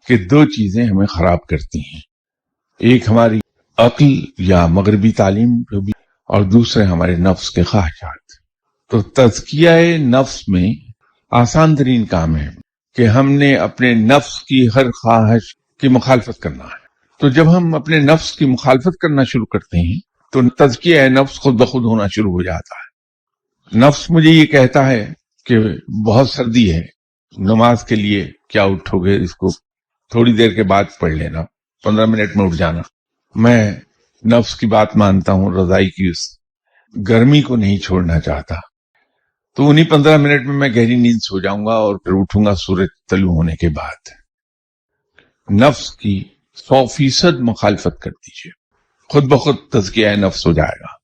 कि दो चीजें हमें खराब करती हैं, एक हमारी अक्ल या मगरबी तालीम जो भी, और दूसरे हमारे नफ्स के ख्वाहिशात। तो तज़किया नफ्स में आसान तरीन काम है कि हमने अपने नफ्स की हर ख्वाहिश की मुखालफत करना है। तो जब हम अपने नफ्स की मुखालफत करना शुरू करते हैं तो तज़किया नफ्स खुद ब खुद होना शुरू हो जाता है। नफ्स मुझे ये कहता है कि बहुत सर्दी है, नमाज के लिए क्या उठोगे, इसको थोड़ी देर के बाद पढ़ लेना, 15 मिनट में उठ जाना। मैं नफ्स की बात मानता हूं, रजाई की उस गर्मी को नहीं छोड़ना चाहता, तो उन्हीं 15 मिनट में मैं गहरी नींद सो जाऊंगा और फिर उठूंगा सूरज तलू होने के बाद। नफ्स की 100% मुखालफत कर दीजिए, खुद ब खुद तज़किया नफ्स हो जाएगा।